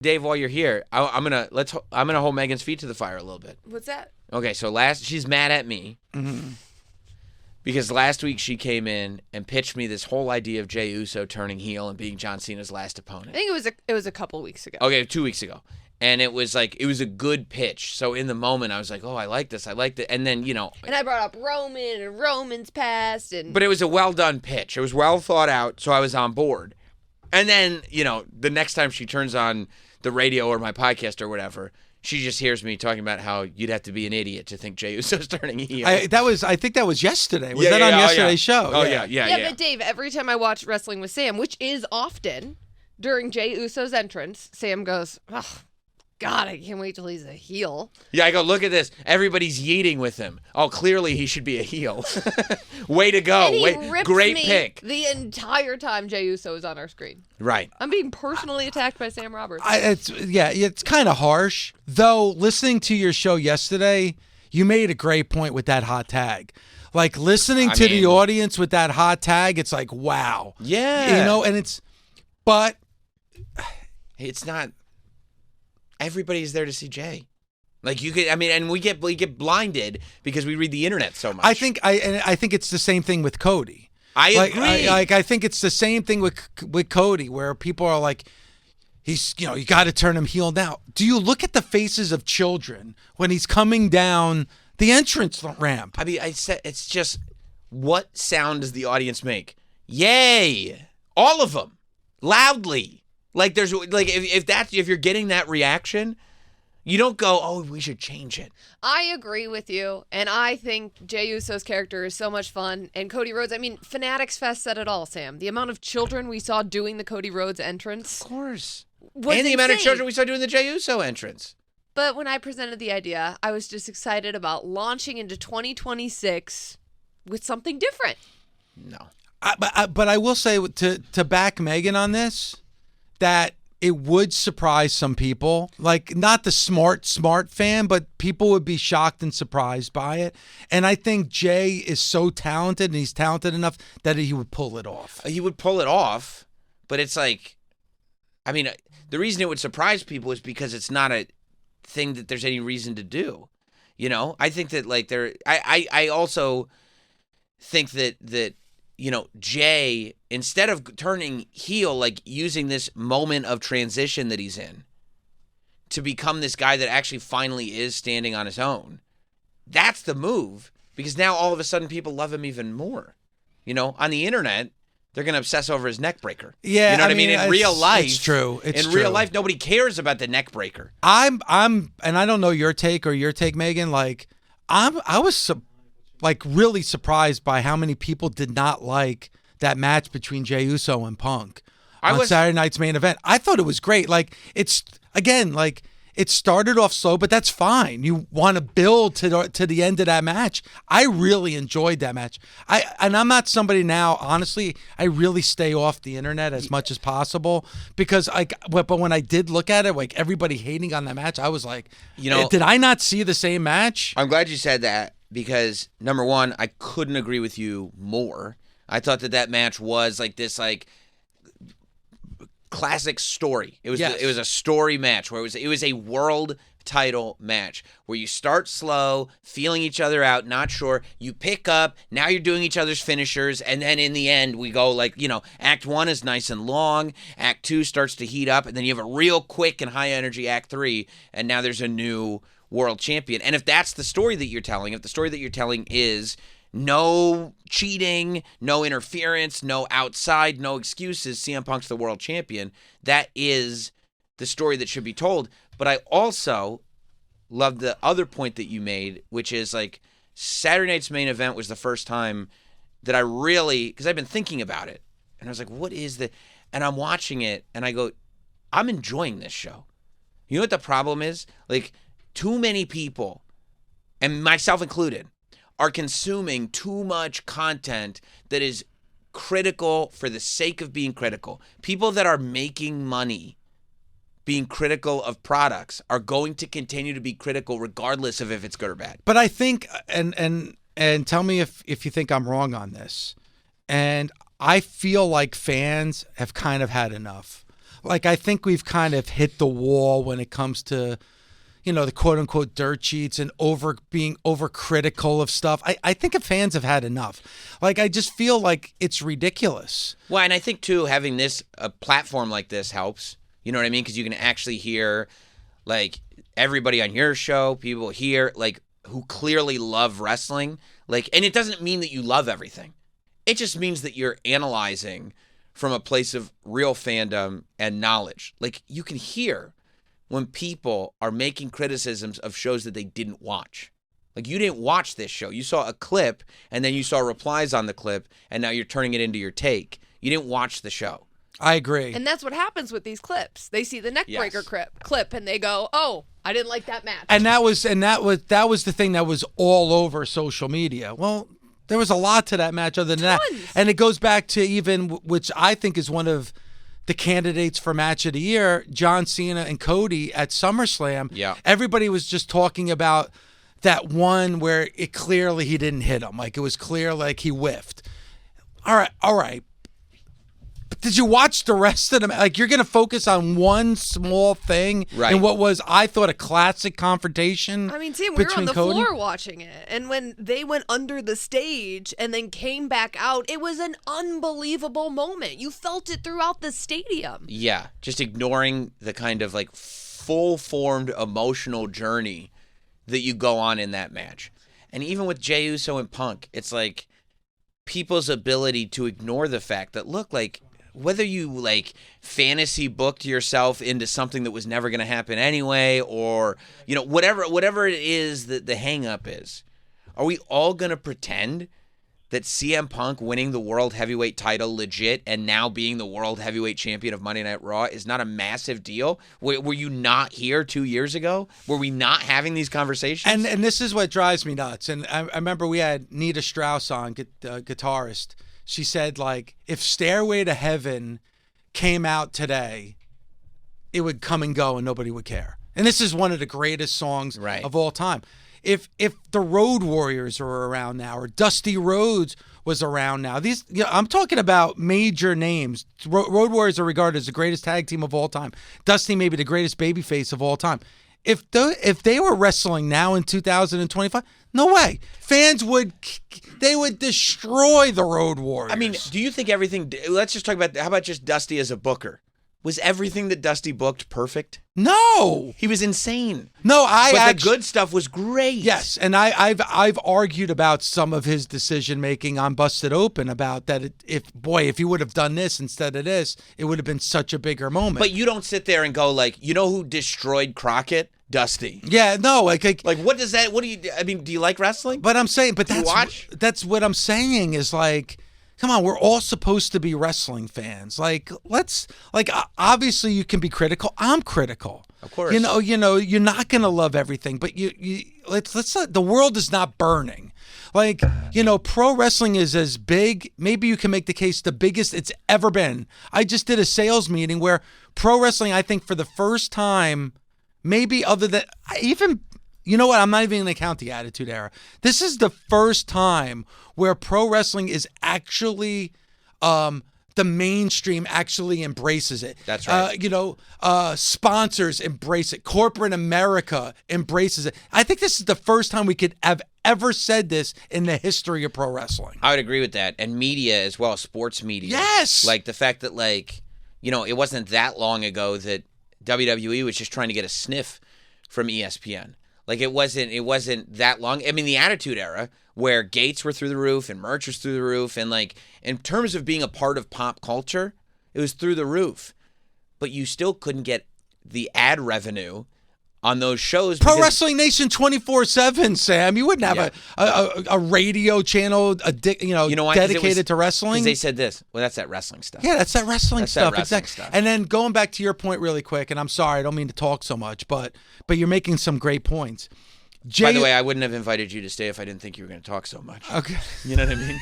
Dave, while you're here, I'm gonna hold Megan's feet to the fire a little bit. What's that? Okay, so she's mad at me because last week she came in and pitched me this whole idea of Jey Uso turning heel and being John Cena's last opponent. I think it was a couple weeks ago. Okay, 2 weeks ago. And it was a good pitch. So in the moment, I was like, oh, I like this. And then, And I brought up Roman and Roman's past. But it was a well-done pitch. It was well thought out, so I was on board. And then, the next time she turns on the radio or my podcast or whatever, she just hears me talking about how you'd have to be an idiot to think Jey Uso's turning heel. I think that was yesterday. Was that on yesterday's show? Oh, yeah. But Dave, every time I watch Wrestling with Sam, which is often, during Jey Uso's entrance, Sam goes, ugh. God, I can't wait till he's a heel. Yeah, I go, look at this. Everybody's yeeting with him. Oh, clearly he should be a heel. Way to go. And he rips Great me pick. The entire time Jey Uso is on our screen. Right. I'm being personally attacked by Sam Roberts. It's kind of harsh. Though, listening to your show yesterday, you made a great point with that hot tag. Like, listening to the audience with that hot tag, it's like, wow. Yeah. But it's not... Everybody's there to see Jey. Like and we get blinded because we read the internet so much. I think it's the same thing with Cody. I agree. I think it's the same thing with Cody, where people are like, he's you got to turn him heel now. Do you look at the faces of children when he's coming down the entrance ramp? I mean, I said it's just, what sound does the audience make? Yay! All of them, loudly. Like there's if you're getting that reaction, you don't go, oh, we should change it. I agree with you, and I think Jey Uso's character is so much fun. And Cody Rhodes, Fanatics Fest said it all, Sam. The amount of children we saw doing the Cody Rhodes entrance, of course, was and the insane. amount of children we saw doing the Jey Uso entrance. But when I presented the idea, I was just excited about launching into 2026 with something different. No, but I will say to back Megan on this, that it would surprise some people, like not the smart fan, but people would be shocked and surprised by it. And I think Jey is so talented, and he's talented enough that he would pull it off. He would pull it off, but it's like, the reason it would surprise people is because it's not a thing that there's any reason to do. I think that I also think that Jey, instead of turning heel, like using this moment of transition that he's in to become this guy that actually finally is standing on his own, that's the move, because now all of a sudden people love him even more. On the internet, they're going to obsess over his neck breaker. Yeah, you know what I mean? In real life, it's true. Real life, nobody cares about the neck breaker. And I don't know your take, Megan. Like, I was really surprised by how many people did not like that match between Jey Uso and Punk on Saturday night's main event. I thought it was great. It started off slow, but that's fine. You want to build to the end of that match. I really enjoyed that match. I'm not somebody now, honestly, I really stay off the internet as much as possible, because but when I did look at it, like everybody hating on that match, I was like, did I not see the same match? I'm glad you said that, because number one, I couldn't agree with you more. I thought that match was like this, classic story. It was a story match where it was a world title match where you start slow, feeling each other out, not sure. You pick up, now you're doing each other's finishers, and then in the end we go Act 1 is nice and long, Act 2 starts to heat up, and then you have a real quick and high energy Act 3, and now there's a new world champion. And if that's the story that you're telling, if the story that you're telling is no cheating, no interference, no outside, no excuses, CM Punk's the world champion, that is the story that should be told. But I also love the other point that you made, which is Saturday night's main event was the first time that I really, because I've been thinking about it, and I was like, what is the, and I'm watching it, and I go, I'm enjoying this show. You know what the problem is? Too many people, and myself included, are consuming too much content that is critical for the sake of being critical. People that are making money being critical of products are going to continue to be critical regardless of if it's good or bad. But I think, and tell me if you think I'm wrong on this, and I feel like fans have kind of had enough. like I think we've kind of hit the wall when it comes to, the quote unquote dirt sheets and being overcritical of stuff. I think fans have had enough. Like, I just feel like it's ridiculous. Well, and I think too, having a platform like this helps. You know what I mean? Because you can actually hear, like, everybody on your show, people here, like, who clearly love wrestling. Like, and it doesn't mean that you love everything. It just means that you're analyzing from a place of real fandom and knowledge. Like, you can hear when people are making criticisms of shows that they didn't watch. Like, you didn't watch this show. You saw a clip, and then you saw replies on the clip, and now you're turning it into your take. You didn't watch the show. I agree. And that's what happens with these clips. They see the neckbreaker clip, and they go, "Oh, I didn't like that match." And that was the thing that was all over social media. Well, there was a lot to that match other than that. And it goes back to even, which I think is one of the candidates for match of the year, John Cena and Cody at SummerSlam. Yeah. Everybody was just talking about that one where it clearly he didn't hit him. Like, it was clear like he whiffed. All right. But did you watch the rest of them? Like, you're going to focus on one small thing in what was, I thought, a classic confrontation. I mean, Sam, we were on the Cody? floor watching it, and when they went under the stage and then came back out, it was an unbelievable moment. You felt it throughout the stadium. Yeah, just ignoring the kind of, like, full-formed emotional journey that you go on in that match. And even with Jey Uso and Punk, it's like people's ability to ignore the fact that, look, like, whether you, like, fantasy booked yourself into something that was never going to happen anyway, or, whatever it is that the hang-up is, are we all going to pretend that CM Punk winning the World Heavyweight title legit and now being the World Heavyweight Champion of Monday Night Raw is not a massive deal? Were you not here 2 years ago? Were we not having these conversations? And this is what drives me nuts. And I remember we had Nita Strauss on, guitarist. She said, like, if Stairway to Heaven came out today, it would come and go and nobody would care. And this is one of the greatest songs of all time. If the Road Warriors are around now, or Dusty Rhodes was around now, I'm talking about major names. Road Warriors are regarded as the greatest tag team of all time. Dusty maybe the greatest babyface of all time. If they were wrestling now in 2025, no way. Fans would destroy the Road Warriors. I mean, do you think everything? Let's just talk about. How about just Dusty as a booker? Was everything that Dusty booked perfect? No, he was insane. No, but the good stuff was great. Yes, and I've argued about some of his decision making on Busted Open about that. If he would have done this instead of this, it would have been such a bigger moment. But you don't sit there and go like, who destroyed Crockett? Dusty. Yeah, no, like what does that? What do you? I mean, do you like wrestling? But I'm saying, that's what I'm saying is like. Come on, we're all supposed to be wrestling fans. Like, obviously you can be critical. I'm critical. Of course. You're not going to love everything, but let's the world is not burning. Like, pro wrestling is as big, maybe you can make the case the biggest it's ever been. I just did a sales meeting where pro wrestling, I think for the first time, maybe other than even, you know what? I'm not even going to count the Attitude Era. This is the first time where pro wrestling is actually, the mainstream actually embraces it. That's right. Sponsors embrace it. Corporate America embraces it. I think this is the first time we could have ever said this in the history of pro wrestling. I would agree with that. And media as well, sports media. Yes. Like the fact that, like, it wasn't that long ago that WWE was just trying to get a sniff from ESPN. Like, it wasn't that long. I mean, the Attitude Era, where gates were through the roof and merch was through the roof, and, like, in terms of being a part of pop culture, it was through the roof. But you still couldn't get the ad revenue on those shows. Pro Wrestling Nation 24/7, Sam. You wouldn't have a radio channel, dedicated to wrestling. Because they said this. Well, that's that wrestling stuff. Yeah, that's that wrestling stuff. Exactly. Stuff. And then going back to your point really quick, and I'm sorry, I don't mean to talk so much, but you're making some great points. By the way, I wouldn't have invited you to stay if I didn't think you were going to talk so much. Okay. You know what I mean?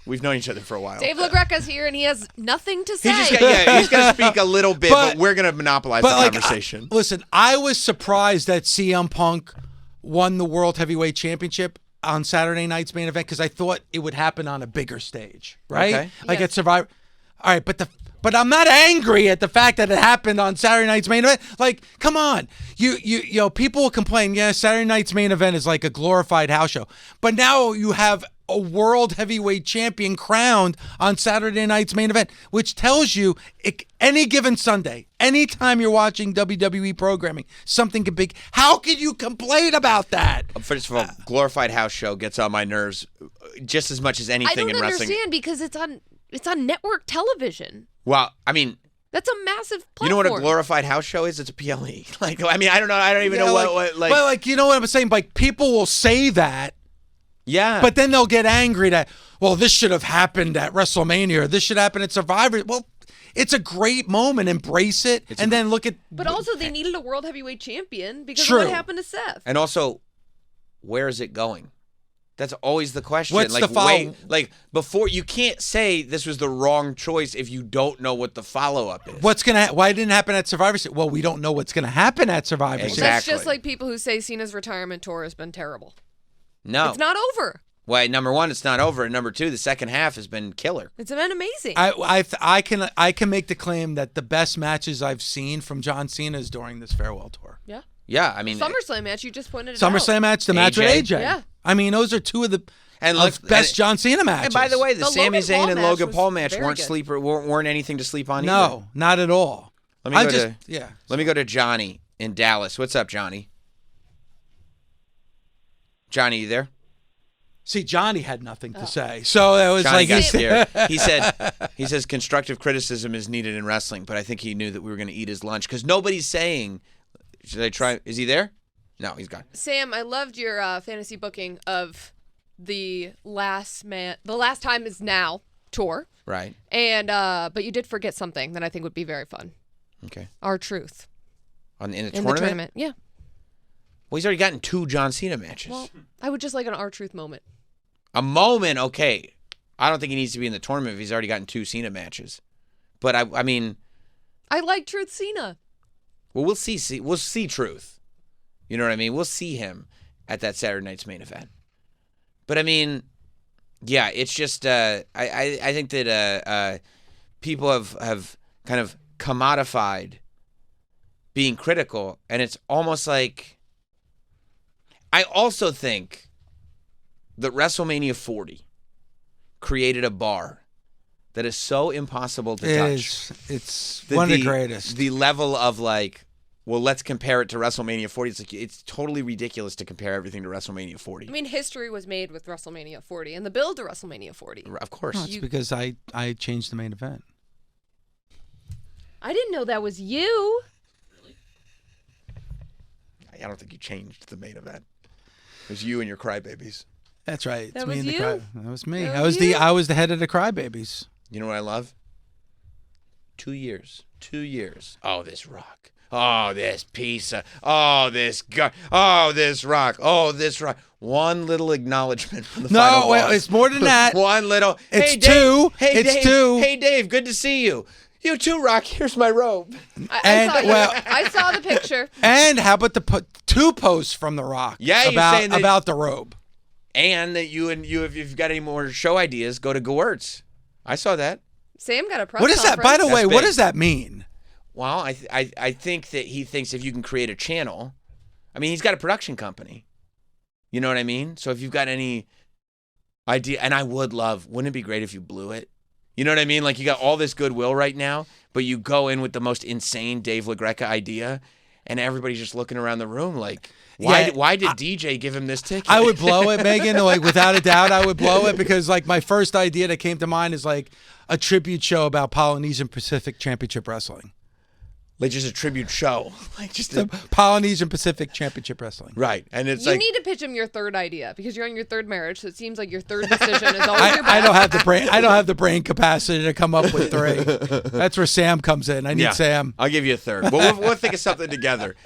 We've known each other for a while. Dave Lagreca's here, and he has nothing to say. He's going to speak a little bit, but we're going to monopolize the conversation. Listen, I was surprised that CM Punk won the World Heavyweight Championship on Saturday night's main event because I thought it would happen on a bigger stage, right? Okay. Like at Survivor. All right, but But I'm not angry at the fact that it happened on Saturday night's main event. Like, come on. You know, people will complain, yeah, Saturday night's main event is like a glorified house show. But now you have a world heavyweight champion crowned on Saturday night's main event, which tells you any given Sunday, anytime you're watching WWE programming, something could be. How could you complain about that? First of all, glorified house show gets on my nerves just as much as anything in wrestling. I don't understand because it's on network television. Well, I mean, that's a massive platform. You know what a glorified house show is? It's a PLE. Like, I mean, I don't know. I don't even know what. But like, you know what I'm saying? Like, people will say that. Yeah. But then they'll get angry that, well, this should have happened at WrestleMania, or this should happen at Survivor. Well, it's a great moment. Embrace it, then look at. But also, they needed a world heavyweight champion because True. of what happened to Seth. And also, where is it going? That's always the question. What's like, the follow? Before, you can't say this was the wrong choice if you don't know what the follow-up is. Why didn't it happen at Survivor Series? Well, we don't know what's going to happen at Survivor Series. Exactly. That's just like people who say Cena's retirement tour has been terrible. No. It's not over. Well, number one, it's not over. And number two, the second half has been killer. It's been amazing. I can make the claim that the best matches I've seen from John Cena is during this farewell tour. Yeah. Yeah, I mean. SummerSlam match, you just pointed it out. SummerSlam match, the match with AJ. Yeah. I mean, those are two of the best John Cena matches. And by the way, the Sami Logan Zayn Paul and match Logan was Paul match very good. weren't anything to sleep on either. No, not at all. Let me go to Johnny in Dallas. What's up, Johnny? Johnny, you there? See, Johnny had nothing to say, so it was Johnny like got scared. He says constructive criticism is needed in wrestling, but I think he knew that we were going to eat his lunch because nobody's saying. Should I try? Is he there? No, he's gone. Sam, I loved your fantasy booking of the last time is now tour. Right. And but you did forget something that I think would be very fun. Okay. R-Truth. In the In the tournament, yeah. Well, he's already gotten 2 John Cena matches. Well, I would just like an R-Truth moment. A moment, okay. I don't think he needs to be in the tournament if he's already gotten 2 Cena matches. But I mean, I like Truth Cena. Well, we'll see Truth. You know what I mean? We'll see him at that Saturday night's main event. But I mean, yeah, it's just I think that people have kind of commodified being critical, and it's almost like. I also think that WrestleMania 40 created a bar that is so impossible to touch. It's one of the greatest. The level of like, well, let's compare it to WrestleMania 40. It's like it's totally ridiculous to compare everything to WrestleMania 40. I mean, history was made with WrestleMania 40 and the build to WrestleMania 40. Of course. No, it's because I changed the main event. I didn't know that was you. Really? I don't think you changed the main event. It was you and your crybabies. That's right. That was you? That was me. That I was the head of the crybabies. You know what I love? 2 years. 2 years. Oh, this rock. Oh, this pizza. Oh, this guy. Oh, this rock. Oh, this rock. One little acknowledgement from the final boss. It's more than that. One little. It's hey, two. Dave. Hey, it's Dave. two. Hey, Dave. Good to see you. You too, Rock. Here's my robe. I saw the picture. And how about the 2 posts from The Rock? Yeah, you're saying that, about the robe. And that if you've got any more show ideas, go to Gewurz. I saw that. Sam got a press What is that? By the way, what does that mean? Well, I think that he thinks if you can create a channel, I mean, he's got a production company. You know what I mean? So if you've got any idea, and I would love, wouldn't it be great if you blew it? You know what I mean? Like you got all this goodwill right now, but you go in with the most insane Dave Lagreca idea, and everybody's just looking around the room like, why did DJ give him this ticket? I would blow it, Megan. Like without a doubt, I would blow it because like my first idea that came to mind is like a tribute show about Polynesian Pacific Championship Wrestling. Like just a tribute show, like just the Polynesian Pacific Championship Wrestling. Right, and it's you need to pitch him your third idea because you're on your third marriage, so it seems like your third decision is always your best. I don't have the brain. I don't have the brain capacity to come up with 3. That's where Sam comes in. I need Sam. I'll give you a third. We'll think of something together.